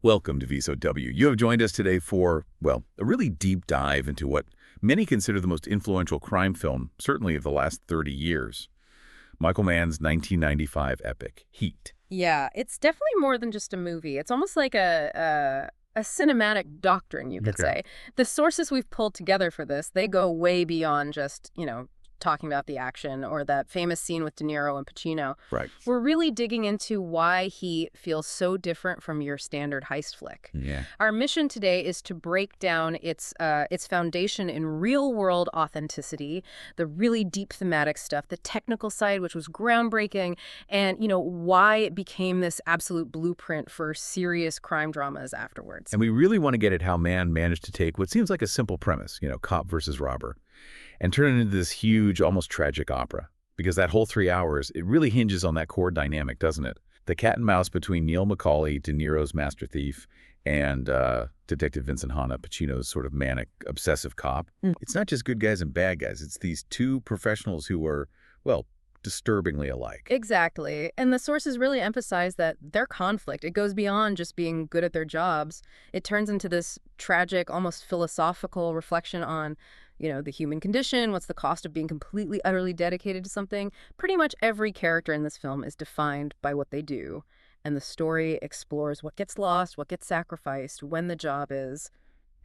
Welcome to VSOW. You have joined us today for, well, a really deep dive into what many consider the most influential crime film, certainly of the last 30 years. Michael Mann's 1995 epic, Heat. Yeah, it's definitely more than just a movie. It's almost like a cinematic doctrine, you could say. The sources we've pulled together for this, they go way beyond just, talking about the action or that famous scene with De Niro and Pacino. Right. We're really digging into why Heat feels so different from your standard heist flick. Yeah. Our mission today is to break down its foundation in real-world authenticity, the really deep thematic stuff, the technical side, which was groundbreaking, and, why it became this absolute blueprint for serious crime dramas afterwards. And we really want to get at how Mann managed to take what seems like a simple premise, cop versus robber, and turn it into this huge, almost tragic opera. Because that whole 3 hours, it really hinges on that core dynamic, doesn't it? The cat and mouse between Neil McCauley, De Niro's master thief, and Detective Vincent Hanna, Pacino's sort of manic, obsessive cop. It's not just good guys and bad guys. It's these two professionals who are, well, disturbingly alike. Exactly. And the sources really emphasize that their conflict, it goes beyond just being good at their jobs. It turns into this tragic, almost philosophical reflection on the human condition, what's the cost of being completely, utterly dedicated to something. Pretty much every character in this film is defined by what they do. And the story explores what gets lost, what gets sacrificed, when the job is,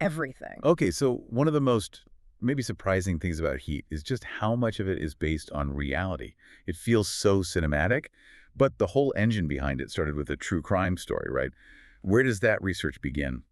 everything. Okay, so one of the most maybe surprising things about Heat is just how much of it is based on reality. It feels so cinematic, but the whole engine behind it started with a true crime story, right? Where does that research begin?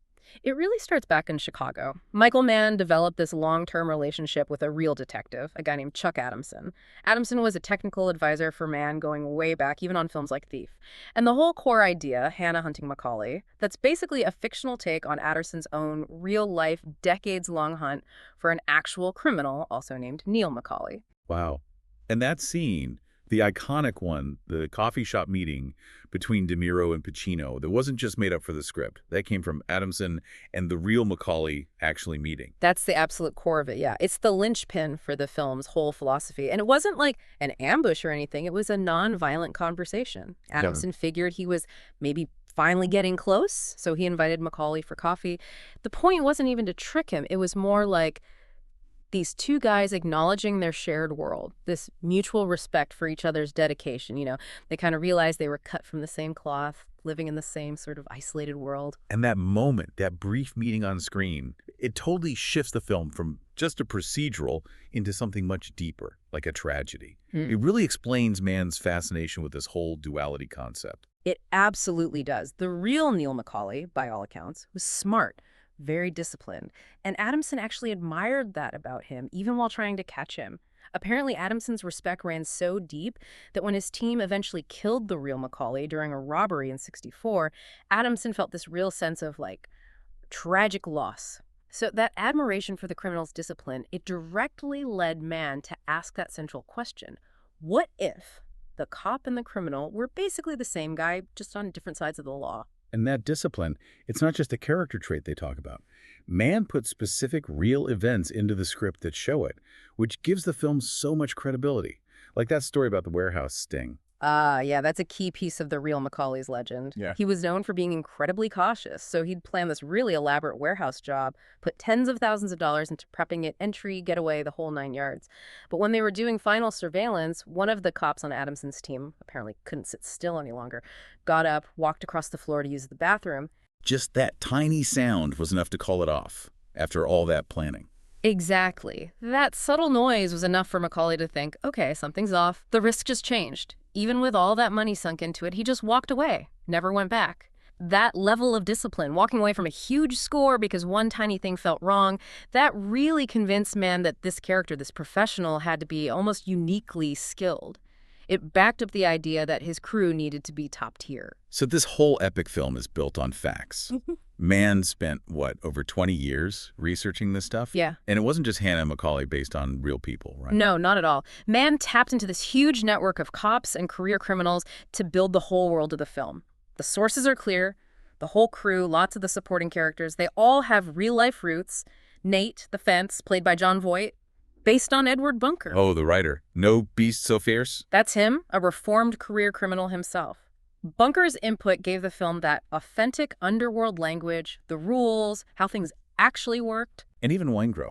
It really starts back in Chicago. Michael Mann developed this long-term relationship with a real detective, a guy named Chuck Adamson. Adamson was a technical advisor for Mann going way back, even on films like Thief. And the whole core idea, Hannah hunting Macaulay, that's basically a fictional take on Adamson's own real-life, decades-long hunt for an actual criminal, also named Neil Macaulay. Wow. And that scene, the iconic one, the coffee shop meeting between De Niro and Pacino, that wasn't just made up for the script. That came from Adamson and the real Macaulay actually meeting. That's the absolute core of it, yeah. It's the linchpin for the film's whole philosophy. And it wasn't like an ambush or anything. It was a non-violent conversation. Adamson figured he was maybe finally getting close, so he invited Macaulay for coffee. The point wasn't even to trick him. It was more like these two guys acknowledging their shared world, this mutual respect for each other's dedication. They kind of realized they were cut from the same cloth, living in the same sort of isolated world. And that moment, that brief meeting on screen, it totally shifts the film from just a procedural into something much deeper, like a tragedy. It really explains Mann's fascination with this whole duality concept. It absolutely does. The real Neil Macaulay, by all accounts, was smart, very disciplined. And Adamson actually admired that about him, even while trying to catch him. Apparently, Adamson's respect ran so deep that when his team eventually killed the real Macaulay during a robbery in '64, Adamson felt this real sense of, tragic loss. So that admiration for the criminal's discipline, it directly led Mann to ask that central question. What if the cop and the criminal were basically the same guy, just on different sides of the law? And that discipline, it's not just a character trait they talk about. Mann put specific real events into the script that show it, which gives the film so much credibility. Like that story about the warehouse sting. Yeah, that's a key piece of the real Macaulay's legend. Yeah. He was known for being incredibly cautious, so he'd planned this really elaborate warehouse job, put tens of thousands of dollars into prepping it, entry, getaway, the whole 9 yards. But when they were doing final surveillance, one of the cops on Adamson's team apparently couldn't sit still any longer, got up, walked across the floor to use the bathroom. Just that tiny sound was enough to call it off after all that planning. Exactly. That subtle noise was enough for Macaulay to think, okay, something's off. The risk just changed. Even with all that money sunk into it, he just walked away, never went back. That level of discipline, walking away from a huge score because one tiny thing felt wrong, that really convinced Mann that this character, this professional, had to be almost uniquely skilled. It backed up the idea that his crew needed to be top tier. So this whole epic film is built on facts. Mann spent, over 20 years researching this stuff? Yeah. And it wasn't just Hannah and Macaulay based on real people, right? No, not at all. Mann tapped into this huge network of cops and career criminals to build the whole world of the film. The sources are clear. The whole crew, lots of the supporting characters, they all have real-life roots. Nate, the fence, played by Jon Voight, based on Edward Bunker. Oh, the writer. No beast so fierce? That's him, a reformed career criminal himself. Bunker's input gave the film that authentic underworld language, the rules, how things actually worked. And even Waingro,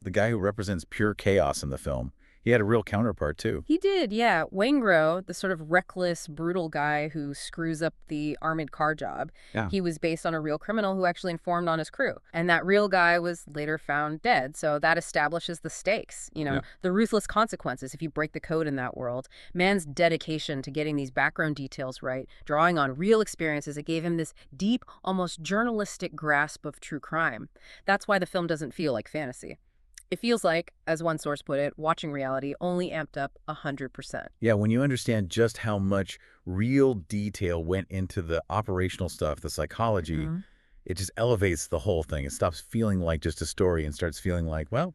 the guy who represents pure chaos in the film, he had a real counterpart too. He did, yeah. Waingro, the sort of reckless, brutal guy who screws up the armored car job, Yeah. he was based on a real criminal who actually informed on his crew. And that real guy was later found dead. So that establishes the stakes, Yeah. the ruthless consequences if you break the code in that world. Mann's dedication to getting these background details right, drawing on real experiences, it gave him this deep, almost journalistic grasp of true crime. That's why the film doesn't feel like fantasy. It feels like, as one source put it, watching reality only amped up 100%. Yeah, when you understand just how much real detail went into the operational stuff, the psychology, Mhm. it just elevates the whole thing. It stops feeling like just a story and starts feeling like, well,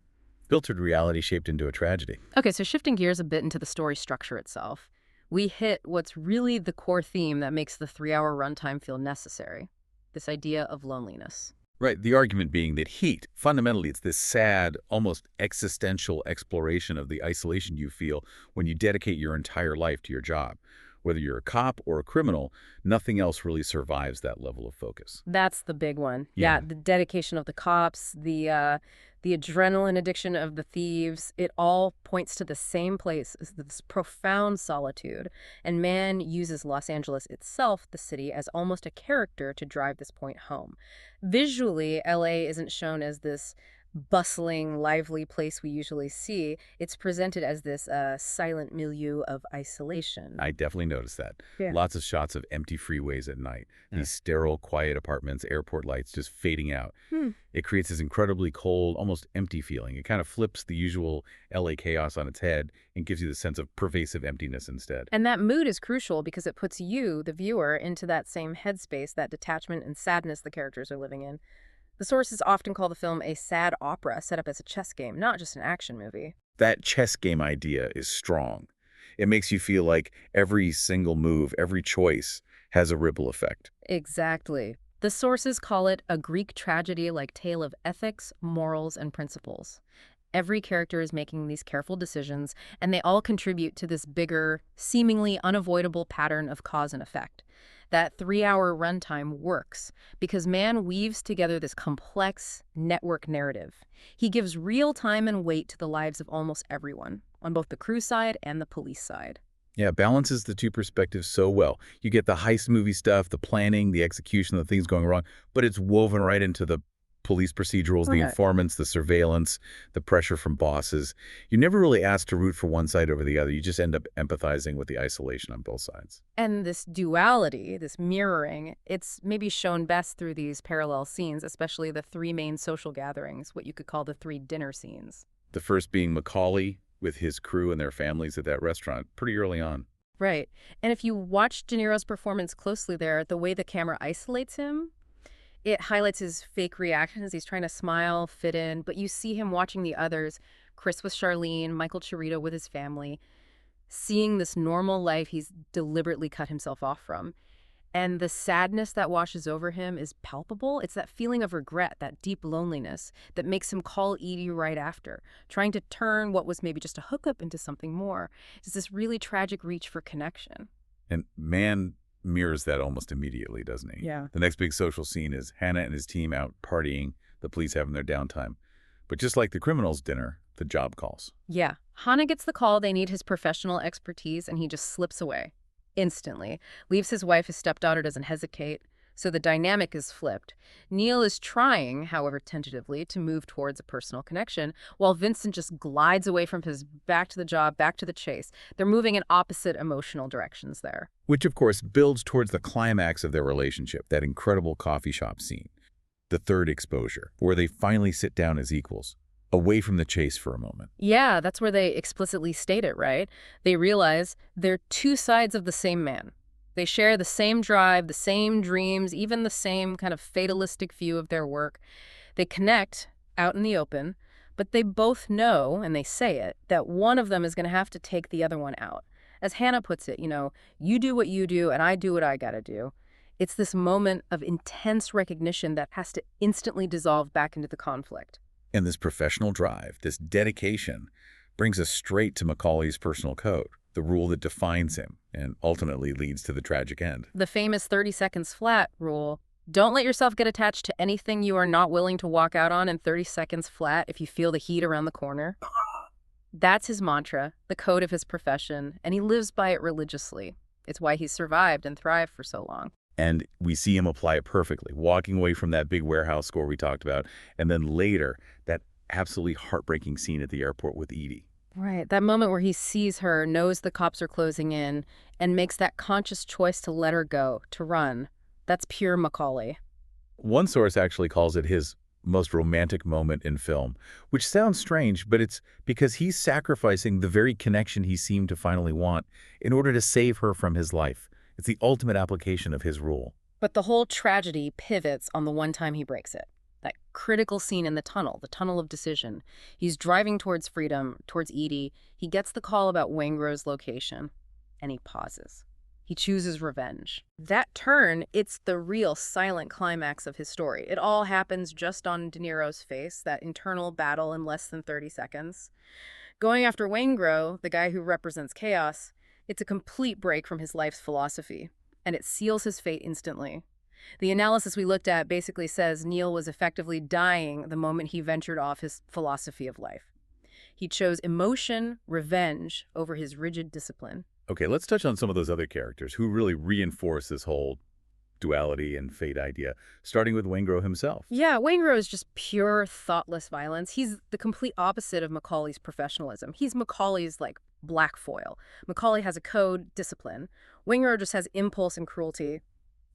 filtered reality shaped into a tragedy. Okay, so shifting gears a bit into the story structure itself, we hit what's really the core theme that makes the 3-hour runtime feel necessary, this idea of loneliness. Right, the argument being that heat, fundamentally, it's this sad, almost existential exploration of the isolation you feel when you dedicate your entire life to your job. Whether you're a cop or a criminal, nothing else really survives that level of focus. That's the big one. Yeah. Yeah, the dedication of the cops, the adrenaline addiction of the thieves, it all points to the same place, as this profound solitude. And Mann uses Los Angeles itself, the city, as almost a character to drive this point home. Visually, LA isn't shown as this bustling, lively place we usually see. It's presented as this silent milieu of isolation. I definitely noticed that. Yeah. Lots of shots of empty freeways at night, Yeah. these sterile, quiet apartments, airport lights just fading out. Hmm. It creates this incredibly cold, almost empty feeling. It kind of flips the usual LA chaos on its head and gives you the sense of pervasive emptiness instead. And that mood is crucial because it puts you, the viewer, into that same headspace, that detachment and sadness the characters are living in. The sources often call the film a sad opera set up as a chess game, not just an action movie. That chess game idea is strong. It makes you feel like every single move, every choice has a ripple effect. Exactly. The sources call it a Greek tragedy-like tale of ethics, morals, and principles. Every character is making these careful decisions, and they all contribute to this bigger, seemingly unavoidable pattern of cause and effect. That 3-hour runtime works because Mann weaves together this complex network narrative. He gives real time and weight to the lives of almost everyone, on both the crew side and the police side. Yeah, it balances the two perspectives so well. You get the heist movie stuff, the planning, the execution, the things going wrong, but it's woven right into the police procedurals, the Right. informants, the surveillance, the pressure from bosses. You're never really asked to root for one side over the other. You just end up empathizing with the isolation on both sides. And this duality, this mirroring, it's maybe shown best through these parallel scenes, especially the 3 main social gatherings, what you could call the 3 dinner scenes. The first being Macaulay with his crew and their families at that restaurant pretty early on. Right. And if you watch De Niro's performance closely there, the way the camera isolates him, it highlights his fake reactions. He's trying to smile, fit in, but you see him watching the others, Chris with Charlene, Michael Chirito with his family, seeing this normal life he's deliberately cut himself off from. And the sadness that washes over him is palpable. It's that feeling of regret, that deep loneliness that makes him call Edie right after, trying to turn what was maybe just a hookup into something more. It's this really tragic reach for connection. And Mann mirrors that almost immediately, doesn't he? Yeah. The next big social scene is Hannah and his team out partying, the police having their downtime. But just like the criminals' dinner, the job calls. Yeah. Hana gets the call they need his professional expertise, and he just slips away. Instantly. Leaves his wife, his stepdaughter doesn't hesitate. So the dynamic is flipped. Neil is trying, however tentatively, to move towards a personal connection, while Vincent just glides away from his back to the job, back to the chase. They're moving in opposite emotional directions there. Which, of course, builds towards the climax of their relationship, that incredible coffee shop scene. The third exposure, where they finally sit down as equals, away from the chase for a moment. Yeah, that's where they explicitly state it, right? They realize they're 2 sides of the same man. They share the same drive, the same dreams, even the same kind of fatalistic view of their work. They connect out in the open, but they both know, and they say it, that one of them is going to have to take the other one out. As Hannah puts it, you do what you do and I do what I got to do. It's this moment of intense recognition that has to instantly dissolve back into the conflict. And this professional drive, this dedication, brings us straight to Macaulay's personal code. the rule that defines him and ultimately leads to the tragic end. The famous 30 seconds flat rule. Don't let yourself get attached to anything you are not willing to walk out on in 30 seconds flat if you feel the heat around the corner. That's his mantra, the code of his profession, and he lives by it religiously. It's why he's survived and thrived for so long. And we see him apply it perfectly, walking away from that big warehouse score we talked about, and then later, that absolutely heartbreaking scene at the airport with Edie. Right, that moment where he sees her, knows the cops are closing in, and makes that conscious choice to let her go, to run. That's pure Macaulay. One source actually calls it his most romantic moment in film, which sounds strange, but it's because he's sacrificing the very connection he seemed to finally want in order to save her from his life. It's the ultimate application of his rule. But the whole tragedy pivots on the one time he breaks it. That critical scene in the tunnel of decision. He's driving towards freedom, towards Edie. He gets the call about Wangro's location, and he pauses. He chooses revenge. That turn, it's the real silent climax of his story. It all happens just on De Niro's face, that internal battle in less than 30 seconds. Going after Wangro, the guy who represents chaos, it's a complete break from his life's philosophy, and it seals his fate instantly. The analysis we looked at basically says Neil was effectively dying the moment he ventured off his philosophy of life. He chose emotion, revenge, over his rigid discipline. Okay, let's touch on some of those other characters who really reinforce this whole duality and fate idea, starting with Waingro himself. Yeah, Waingro is just pure, thoughtless violence. He's the complete opposite of Macaulay's professionalism. He's Macaulay's, like, black foil. Macaulay has a code, discipline. Waingro just has impulse and cruelty.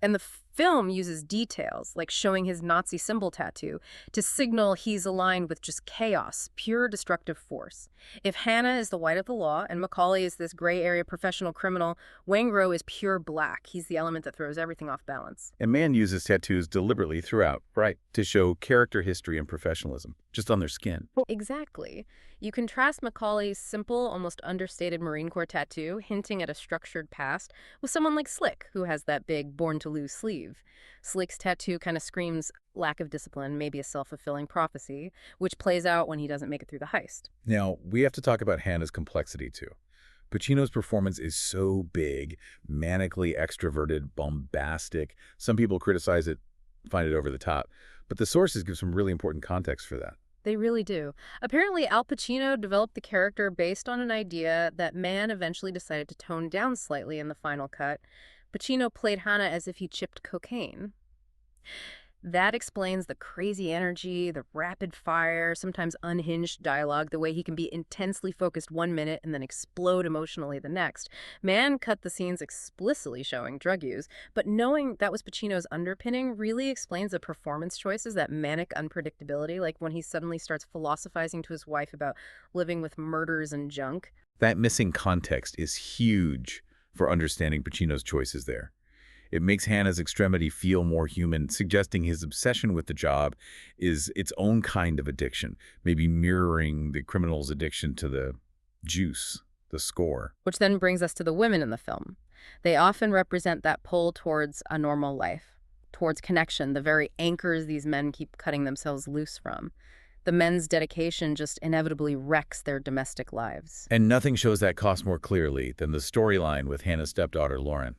And the film uses details, like showing his Nazi symbol tattoo, to signal he's aligned with just chaos, pure destructive force. If Hannah is the white of the law and Macaulay is this gray area professional criminal, Waingro is pure black. He's the element that throws everything off balance. And Mann uses tattoos deliberately throughout, right, to show character history and professionalism, just on their skin. Exactly. You contrast Macaulay's simple, almost understated Marine Corps tattoo, hinting at a structured past, with someone like Slick, who has that big born-to-lose sleeve. Slick's tattoo kind of screams lack of discipline, maybe a self-fulfilling prophecy, which plays out when he doesn't make it through the heist. Now, we have to talk about Hannah's complexity, too. Pacino's performance is so big, manically extroverted, bombastic. Some people criticize it, find it over the top, but the sources give some really important context for that. They really do. Apparently, Al Pacino developed the character based on an idea that Mann eventually decided to tone down slightly in the final cut. Pacino played Hannah as if he chipped cocaine. That explains the crazy energy, the rapid fire, sometimes unhinged dialogue, the way he can be intensely focused 1 minute and then explode emotionally the next. Mann cut the scenes explicitly showing drug use, but knowing that was Pacino's underpinning really explains the performance choices, that manic unpredictability, like when he suddenly starts philosophizing to his wife about living with murders and junk. That missing context is huge for understanding Pacino's choices there. It makes Hannah's extremity feel more human, suggesting his obsession with the job is its own kind of addiction, maybe mirroring the criminal's addiction to the juice, the score. Which then brings us to the women in the film. They often represent that pull towards a normal life, towards connection, the very anchors these men keep cutting themselves loose from. The men's dedication just inevitably wrecks their domestic lives. And nothing shows that cost more clearly than the storyline with Hannah's stepdaughter, Lauren.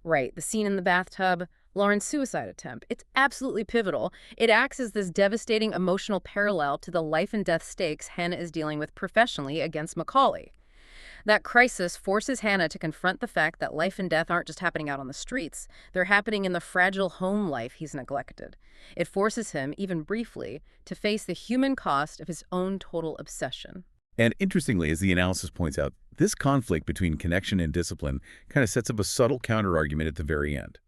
Right, the scene in the bathtub, Lauren's suicide attempt. It's absolutely pivotal. It acts as this devastating emotional parallel to the life and death stakes Hannah is dealing with professionally against Macaulay. That crisis forces Hannah to confront the fact that life and death aren't just happening out on the streets. They're happening in the fragile home life he's neglected. It forces him, even briefly, to face the human cost of his own total obsession. And interestingly, as the analysis points out, this conflict between connection and discipline kind of sets up a subtle counter-argument at the very end.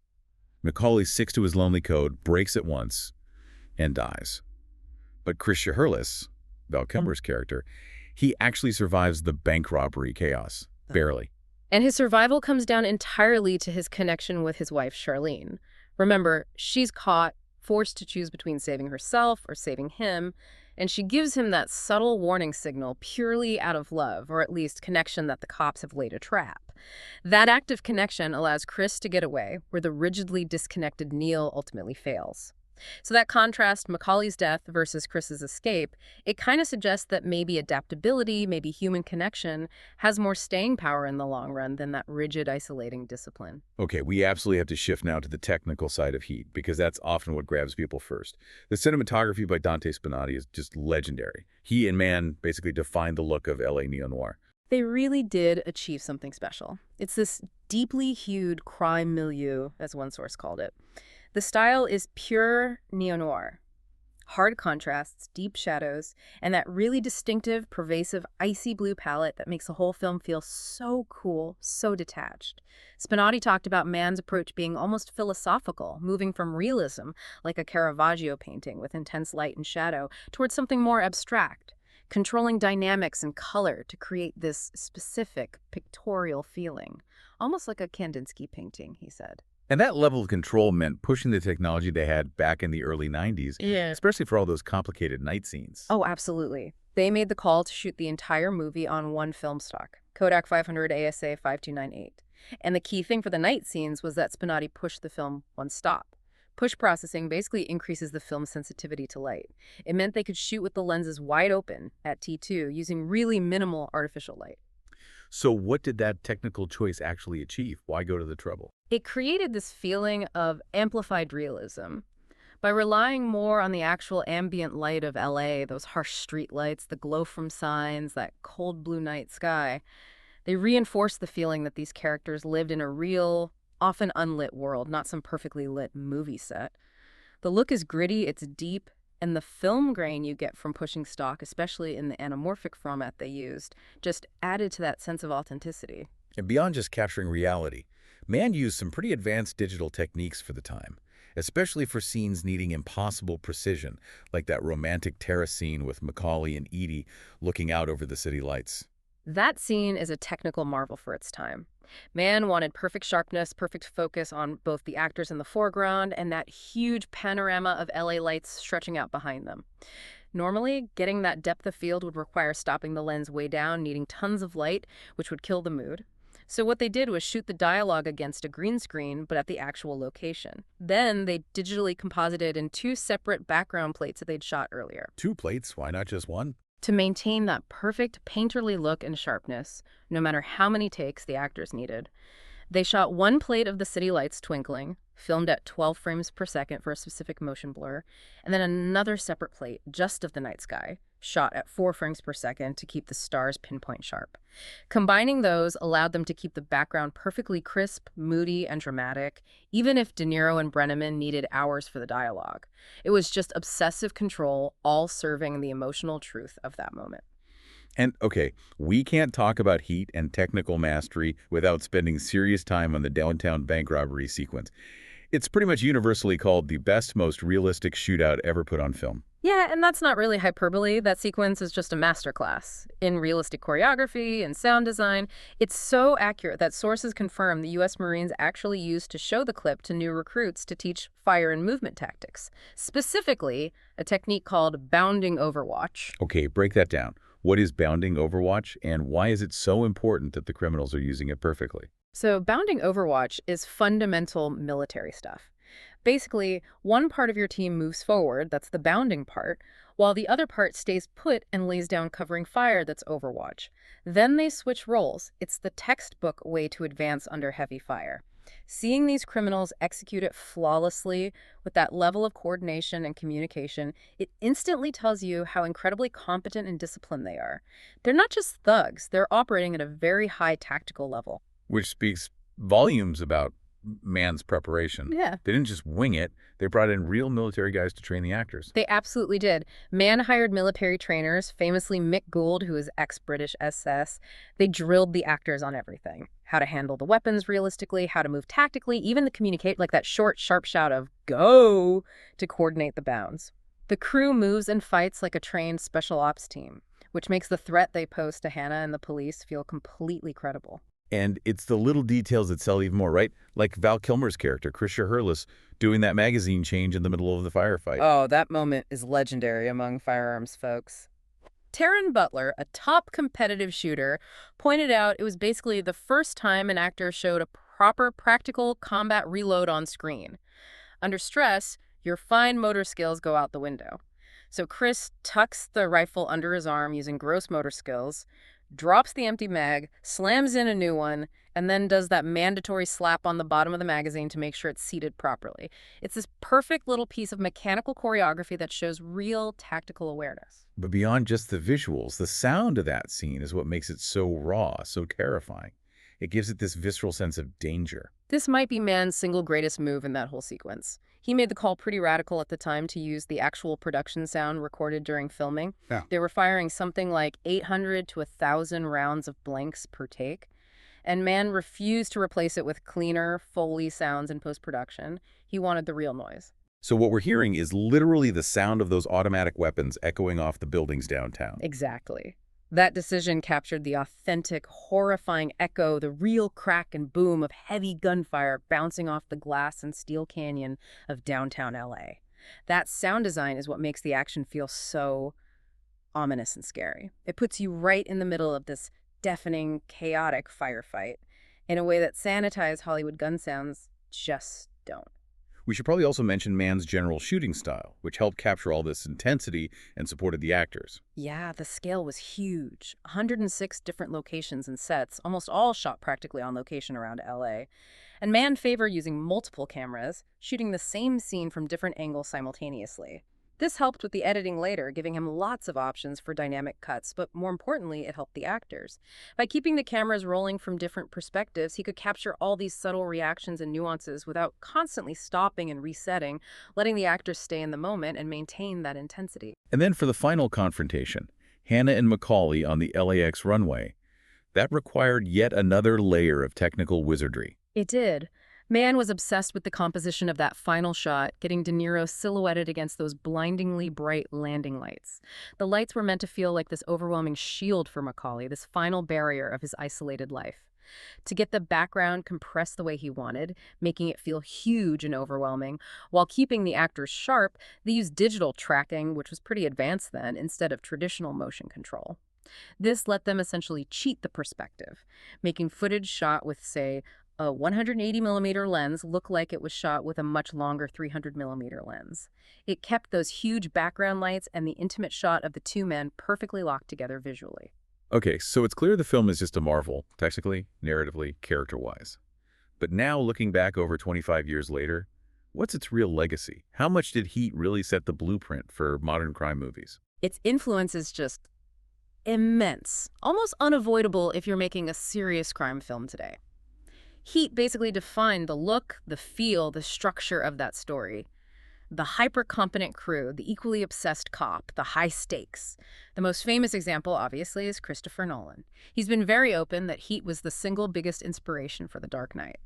Macaulay sticks to his lonely code, breaks it once, and dies. But Chris Shiherlis, Val Kilmer's character, he actually survives the bank robbery chaos, barely. And his survival comes down entirely to his connection with his wife, Charlene. Remember, she's caught, forced to choose between saving herself or saving him, and she gives him that subtle warning signal purely out of love, or at least connection that the cops have laid a trap. That act of connection allows Chris to get away, where the rigidly disconnected Neil ultimately fails. So that contrast, Macaulay's death versus Chris's escape, it kind of suggests that maybe adaptability, maybe human connection, has more staying power in the long run than that rigid, isolating discipline. Okay, we absolutely have to shift now to the technical side of Heat, because that's often what grabs people first. The cinematography by Dante Spinotti is just legendary. He and Mann basically defined the look of LA neo-noir. They really did achieve something special. It's this deeply hued crime milieu, as one source called it. The style is pure neo-noir. Hard contrasts, deep shadows, and that really distinctive, pervasive, icy blue palette that makes the whole film feel so cool, so detached. Spinati talked about Mann's approach being almost philosophical, moving from realism, like a Caravaggio painting with intense light and shadow, towards something more abstract, controlling dynamics and color to create this specific pictorial feeling, almost like a Kandinsky painting, he said. And that level of control meant pushing the technology they had back in the early 90s, Yeah. especially for all those complicated night scenes. Oh, absolutely. They made the call to shoot the entire movie on one film stock, Kodak 500 ASA 5298. And the key thing for the night scenes was that Spinati pushed the film one stop. Push processing basically increases the film's sensitivity to light. It meant they could shoot with the lenses wide open at T2 using really minimal artificial light. So what did that technical choice actually achieve? Why go to the trouble? It created this feeling of amplified realism. By relying more on the actual ambient light of LA, those harsh street lights, the glow from signs, that cold blue night sky, they reinforced the feeling that these characters lived in a real, often unlit world, not some perfectly lit movie set. The look is gritty, it's deep, and the film grain you get from pushing stock, especially in the anamorphic format they used, just added to that sense of authenticity. And beyond just capturing reality, Mann used some pretty advanced digital techniques for the time, especially for scenes needing impossible precision, like that romantic terrace scene with Macaulay and Edie looking out over the city lights. That scene is a technical marvel for its time. Mann wanted perfect sharpness, perfect focus on both the actors in the foreground and that huge panorama of LA lights stretching out behind them. Normally, getting that depth of field would require stopping the lens way down, needing tons of light, which would kill the mood. So what they did was shoot the dialogue against a green screen, but at the actual location. Then they digitally composited in two separate background plates that they'd shot earlier. 2 plates, why not just one? To maintain that perfect painterly look and sharpness, no matter how many takes the actors needed. They shot one plate of the city lights twinkling, filmed at 12 frames per second for a specific motion blur, and then another separate plate just of the night sky, shot at 4 frames per second to keep the stars pinpoint sharp. Combining those allowed them to keep the background perfectly crisp, moody, and dramatic, even if De Niro and Brenneman needed hours for the dialogue. It was just obsessive control, all serving the emotional truth of that moment. And, okay, we can't talk about Heat and technical mastery without spending serious time on the downtown bank robbery sequence. It's pretty much universally called the best, most realistic shootout ever put on film. Yeah, and that's not really hyperbole. That sequence is just a masterclass in realistic choreography and sound design. It's so accurate that sources confirm the U.S. Marines actually used to show the clip to new recruits to teach fire and movement tactics, specifically a technique called bounding overwatch. Okay, break that down. What is bounding overwatch, and why is it so important that the criminals are using it perfectly? So bounding overwatch is fundamental military stuff. Basically, one part of your team moves forward, that's the bounding part, while the other part stays put and lays down covering fire, that's overwatch. Then they switch roles. It's the textbook way to advance under heavy fire. Seeing these criminals execute it flawlessly with that level of coordination and communication, it instantly tells you how incredibly competent and disciplined they are. They're not just thugs, they're operating at a very high tactical level. Which speaks volumes about Mann's preparation. Yeah. They didn't just wing it. They brought in real military guys to train the actors. They absolutely did. Mann hired military trainers, famously Mick Gould, who is ex-British SS. They drilled the actors on everything. How to handle the weapons realistically, how to move tactically, even the communicate, like that short, sharp shout of, "Go!" to coordinate the bounds. The crew moves and fights like a trained special ops team, which makes the threat they pose to Hannah and the police feel completely credible. And it's the little details that sell even more, right? Like Val Kilmer's character, Krisha Hurlis, doing that magazine change in the middle of the firefight. Oh, that moment is legendary among firearms folks. Taryn Butler, a top competitive shooter, pointed out it was basically the first time an actor showed a proper practical combat reload on screen. Under stress, Your fine motor skills go out the window. So Chris tucks the rifle under his arm using gross motor skills, drops the empty mag, slams in a new one, and then does that mandatory slap on the bottom of the magazine to make sure it's seated properly. It's this perfect little piece of mechanical choreography that shows real tactical awareness. But beyond just the visuals, the sound of that scene is what makes it so raw, so terrifying. It gives it this visceral sense of danger. This might be Mann's single greatest move in that whole sequence. He made the call pretty radical at the time to use the actual production sound recorded during filming. Yeah. They were firing something like 800 to 1,000 rounds of blanks per take, and Mann refused to replace it with cleaner, Foley sounds in post-production. He wanted the real noise. So what we're hearing is literally the sound of those automatic weapons echoing off the buildings downtown. Exactly. That decision captured the authentic, horrifying echo, the real crack and boom of heavy gunfire bouncing off the glass and steel canyon of downtown LA. That sound design is what makes the action feel so ominous and scary. It puts you right in the middle of this deafening, chaotic firefight in a way that sanitized Hollywood gun sounds just don't. We should probably also mention Mann's general shooting style, which helped capture all this intensity and supported the actors. Yeah, the scale was huge. 106 different locations and sets, almost all shot practically on location around LA. And Mann favored using multiple cameras, shooting the same scene from different angles simultaneously. This helped with the editing later, giving him lots of options for dynamic cuts, but more importantly, it helped the actors. By keeping the cameras rolling from different perspectives, he could capture all these subtle reactions and nuances without constantly stopping and resetting, letting the actors stay in the moment and maintain that intensity. And then for the final confrontation, Hannah and Macaulay on the LAX runway, that required yet another layer of technical wizardry. It did. Mann was obsessed with the composition of that final shot, getting De Niro silhouetted against those blindingly bright landing lights. The lights were meant to feel like this overwhelming shield for Macaulay, this final barrier of his isolated life. To get the background compressed the way he wanted, making it feel huge and overwhelming, while keeping the actors sharp, they used digital tracking, which was pretty advanced then, instead of traditional motion control. This let them essentially cheat the perspective, making footage shot with, say, a 180mm lens look like it was shot with a much longer 300mm lens. It kept those huge background lights and the intimate shot of the two men perfectly locked together visually. Okay, so it's clear the film is just a marvel, technically, narratively, character-wise. But now, looking back over 25 years later, what's its real legacy? How much did Heat really set the blueprint for modern crime movies? Its influence is just immense, almost unavoidable if you're making a serious crime film today. Heat basically defined the look, the feel, the structure of that story. The hyper-competent crew, the equally obsessed cop, the high stakes. The most famous example, obviously, is Christopher Nolan. He's been very open that Heat was the single biggest inspiration for The Dark Knight.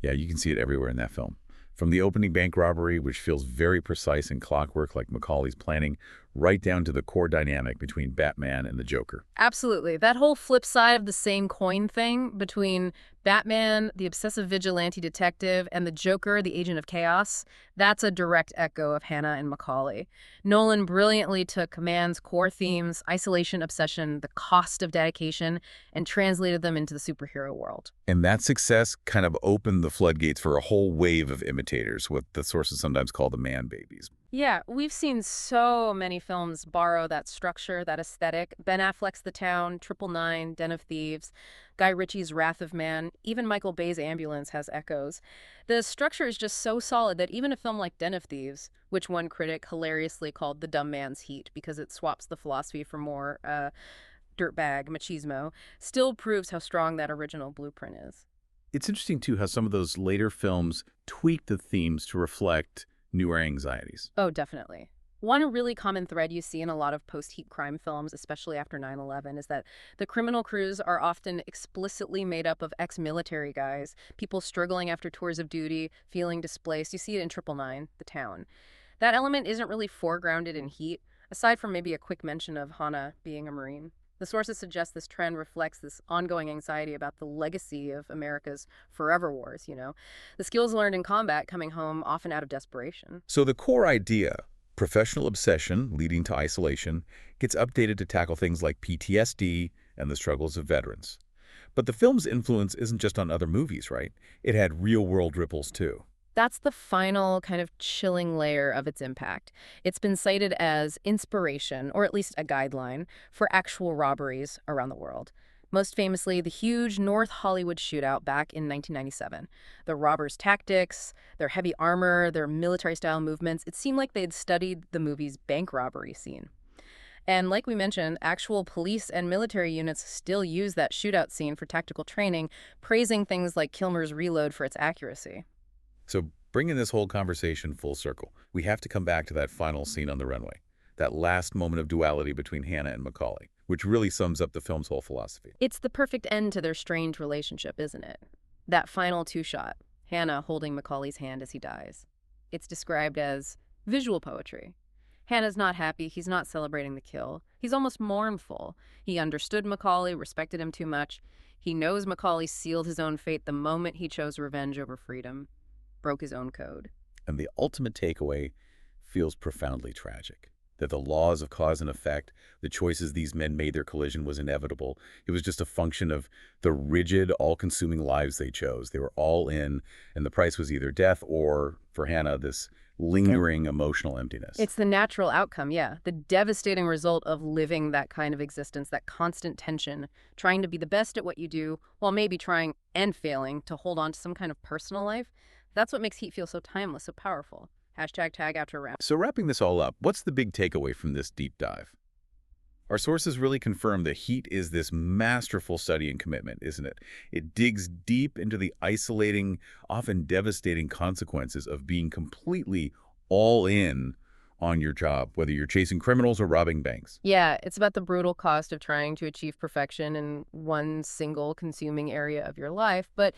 Yeah, you can see it everywhere in that film. From the opening bank robbery, which feels very precise and clockwork like Macaulay's planning, right down to the core dynamic between Batman and the Joker. Absolutely. That whole flip side of the same coin thing between Batman, the obsessive vigilante detective, and the Joker, the agent of chaos, that's a direct echo of Hannah and Macaulay. Nolan brilliantly took Mann's core themes, isolation, obsession, the cost of dedication, and translated them into the superhero world. And that success kind of opened the floodgates for a whole wave of imitators, what the sources sometimes call the man babies. Yeah, we've seen so many films borrow that structure, that aesthetic. Ben Affleck's The Town, 999, Den of Thieves, Guy Ritchie's Wrath of Man, even Michael Bay's Ambulance has echoes. The structure is just so solid that even a film like Den of Thieves, which one critic hilariously called the dumb man's Heat because it swaps the philosophy for more dirtbag machismo, still proves how strong that original blueprint is. It's interesting, too, how some of those later films tweak the themes to reflect newer anxieties. Oh, definitely. One really common thread you see in a lot of post-Heat crime films, especially after 9/11, is that the criminal crews are often explicitly made up of ex-military guys, people struggling after tours of duty, feeling displaced. You see it in 999, The Town. That element isn't really foregrounded in Heat, aside from maybe a quick mention of Hannah being a Marine. The sources suggest this trend reflects this ongoing anxiety about the legacy of America's forever wars, the skills learned in combat coming home often out of desperation. So the core idea, professional obsession leading to isolation, gets updated to tackle things like PTSD and the struggles of veterans. But the film's influence isn't just on other movies, right? It had real-world ripples, too. That's the final kind of chilling layer of its impact. It's been cited as inspiration, or at least a guideline, for actual robberies around the world. Most famously, the huge North Hollywood shootout back in 1997. The robbers' tactics, their heavy armor, their military-style movements, it seemed like they'd studied the movie's bank robbery scene. And like we mentioned, actual police and military units still use that shootout scene for tactical training, praising things like Kilmer's Reload for its accuracy. So bringing this whole conversation full circle, we have to come back to that final scene on the runway, that last moment of duality between Hannah and Macaulay, which really sums up the film's whole philosophy. It's the perfect end to their strained relationship, isn't it? That final two-shot, Hannah holding Macaulay's hand as he dies. It's described as visual poetry. Hannah's not happy. He's not celebrating the kill. He's almost mournful. He understood Macaulay, respected him too much. He knows Macaulay sealed his own fate the moment he chose revenge over freedom, broke his own code. And the ultimate takeaway feels profoundly tragic. That the laws of cause and effect, the choices these men made their collision was inevitable. It was just a function of the rigid, all-consuming lives they chose. They were all in, and the price was either death or, for Hannah, this lingering emotional emptiness. It's the natural outcome, yeah. The devastating result of living that kind of existence, that constant tension, trying to be the best at what you do, while maybe trying and failing to hold on to some kind of personal life. That's what makes Heat feel so timeless, so powerful. Hashtag tag after wrap. So wrapping this all up, what's the big takeaway from this deep dive? Our sources really confirm that Heat is this masterful study and commitment, isn't it? It digs deep into the isolating, often devastating consequences of being completely all in on your job, whether you're chasing criminals or robbing banks. Yeah, it's about the brutal cost of trying to achieve perfection in one single consuming area of your life. But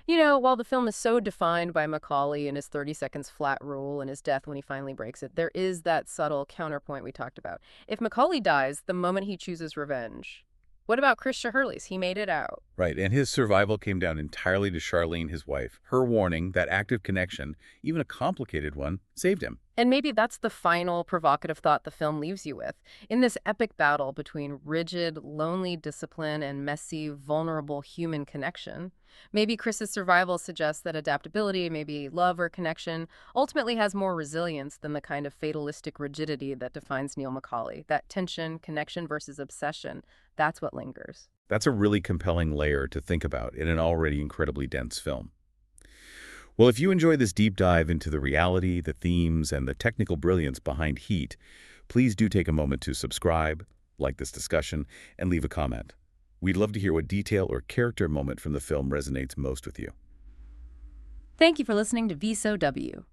while the film is so defined by Macaulay and his 30 seconds flat rule and his death when he finally breaks it, there is that subtle counterpoint we talked about. If Macaulay dies the moment he chooses revenge, what about Chris Hurley's? He made it out. Right, and his survival came down entirely to Charlene, his wife. Her warning, that active connection, even a complicated one, saved him. And maybe that's the final provocative thought the film leaves you with. In this epic battle between rigid, lonely discipline and messy, vulnerable human connection, maybe Chris's survival suggests that adaptability, maybe love or connection, ultimately has more resilience than the kind of fatalistic rigidity that defines Neil Macaulay. That tension, connection versus obsession, that's what lingers. That's a really compelling layer to think about in an already incredibly dense film. Well, if you enjoy this deep dive into the reality, the themes, and the technical brilliance behind Heat, please do take a moment to subscribe, like this discussion, and leave a comment. We'd love to hear what detail or character moment from the film resonates most with you. Thank you for listening to VSOW.